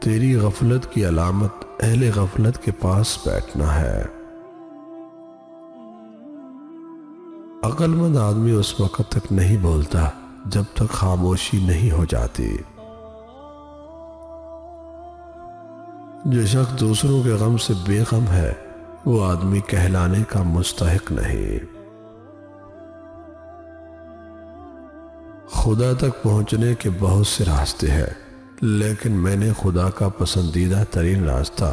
तेरी गफलत की अलामत अहले गफलत के पास बैठना है। अक्लमंद आदमी उस वक्त तक नहीं बोलता जब तक खामोशी नहीं हो जाती। जो शख्स दूसरों के गम से बेगम है वो आदमी कहलाने का मुस्तहिक नहीं। खुदा तक पहुंचने के बहुत से रास्ते हैं, लेकिन मैंने खुदा का पसंदीदा तरीन रास्ता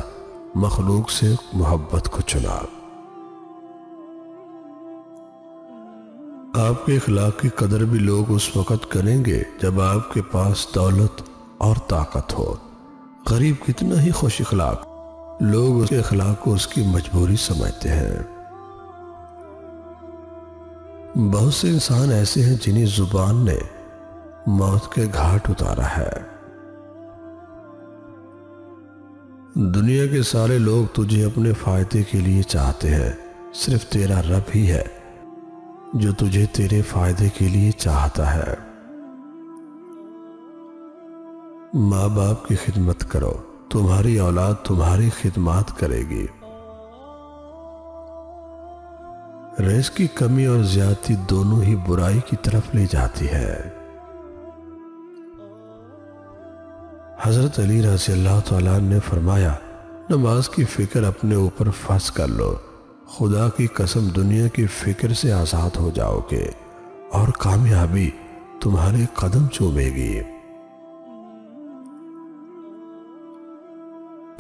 मखलूक से मोहब्बत को चुना। आपके इखलाक की कदर भी लोग उस वक्त करेंगे जब आपके पास दौलत और ताकत हो। गरीब कितना ही खुश इखलाक, लोग उसके इखलाक को उसकी मजबूरी समझते हैं। बहुत से इंसान ऐसे हैं जिन्हें जुबान ने मौत के घाट उतारा है। दुनिया के सारे लोग तुझे अपने फायदे के लिए चाहते हैं, सिर्फ तेरा रब ही है जो तुझे तेरे फायदे के लिए चाहता है। माँ बाप की खिदमत करो, तुम्हारी औलाद तुम्हारी खिदमत करेगी। रिज़्क़ की कमी और ज्यादती दोनों ही बुराई की तरफ ले जाती है। हजरत अली रज़ी अल्लाह तआला ने फरमाया, नमाज की फिक्र अपने ऊपर फर्ज कर लो, खुदा की कसम दुनिया की फिक्र से आज़ाद हो जाओगे और कामयाबी तुम्हारे कदम चूमेगी।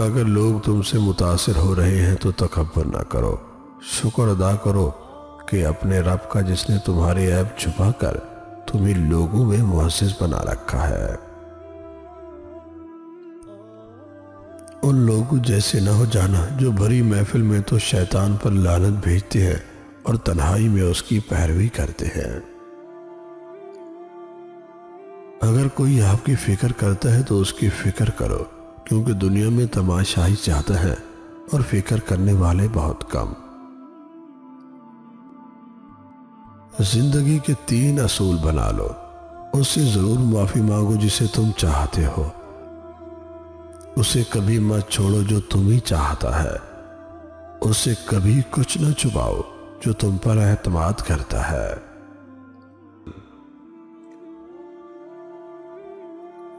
अगर लोग तुमसे मुतासिर हो रहे हैं तो तकब्बुर ना करो, शुक्र अदा करो कि अपने रब का जिसने तुम्हारे ऐब छुपा कर तुम्हें लोगों में मुअज़्ज़िज़ बना रखा है। उन लोगों जैसे न हो जाना जो भरी महफिल में तो शैतान पर लानत भेजते हैं और तन्हाई में उसकी पैरवी करते हैं। अगर कोई आपकी फिक्र करता है तो उसकी फिक्र करो, क्योंकि दुनिया में तमाशाई ज्यादा है और फिक्र करने वाले बहुत कम। जिंदगी के 3 असूल बना लो, उससे जरूर माफी मांगो जिसे तुम चाहते हो, उसे कभी मत छोड़ो जो तुम ही चाहता है, उससे कभी कुछ न छुपाओ जो तुम पर एतमाद करता है।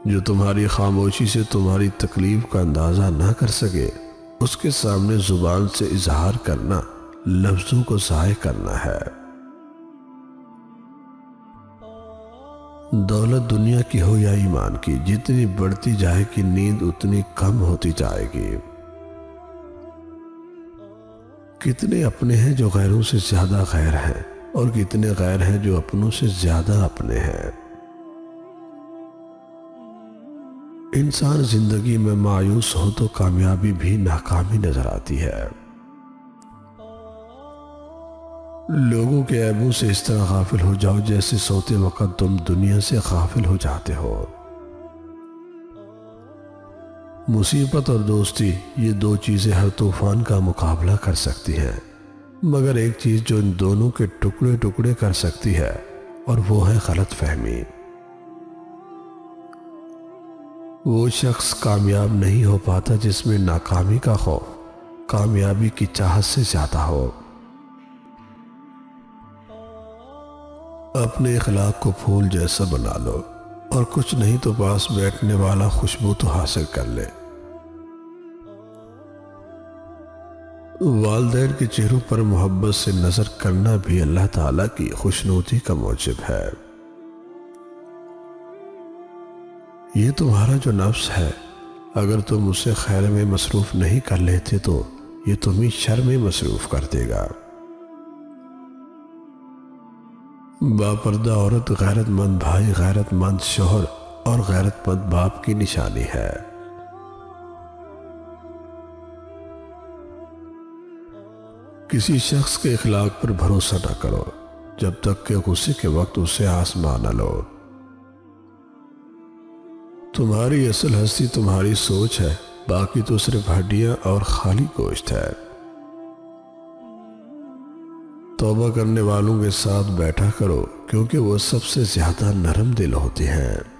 जो तुम्हारी खामोशी से तुम्हारी तकलीफ का अंदाजा ना कर सके उसके सामने जुबान से इजहार करना लफ्जों को ज़ाय करना है। दौलत दुनिया की हो या ईमान की, जितनी बढ़ती जाएगी नींद उतनी कम होती जाएगी। कितने अपने हैं जो गैरों से ज्यादा गैर हैं और कितने गैर हैं जो अपनों से ज्यादा अपने हैं। इंसान जिंदगी में मायूस हो तो कामयाबी भी नाकामी नजर आती है। लोगों के ऐबों से इस तरह गाफिल हो जाओ जैसे सोते वक्त तुम दुनिया से गाफिल हो जाते हो। मुसीबत और दोस्ती, ये 2 चीजें हर तूफान का मुकाबला कर सकती हैं, मगर एक चीज जो इन दोनों के टुकड़े टुकड़े कर सकती है और वो है गलत फहमी। वो शख्स कामयाब नहीं हो पाता जिसमें नाकामी का खौफ कामयाबी की चाहत से ज्यादा हो। अपने इखलाक को फूल जैसा बना लो और कुछ नहीं तो पास बैठने वाला खुशबू तो हासिल कर ले। वालिदैन के चेहरों पर मोहब्बत से नजर करना भी अल्लाह ताला की खुशनुदी का मौजिब है। ये तुम्हारा जो नफ्स है, अगर तुम उसे खैर में मसरूफ नहीं कर लेते तो ये तुम्हें शर में मसरूफ कर देगा। बापर्दा औरत गैरतमंद भाई, गैरतमंद शोहर और गैरतमंद बाप की निशानी है। किसी शख्स के इखलाक पर भरोसा न करो जब तक कि गुस्से के वक्त उसे आजमा न लो। तुम्हारी असल हस्ती तुम्हारी सोच है, बाकी तो सिर्फ हड्डियां और खाली गोश्त है। तौबा करने वालों के साथ बैठा करो क्योंकि वो सबसे ज्यादा नरम दिल होते हैं।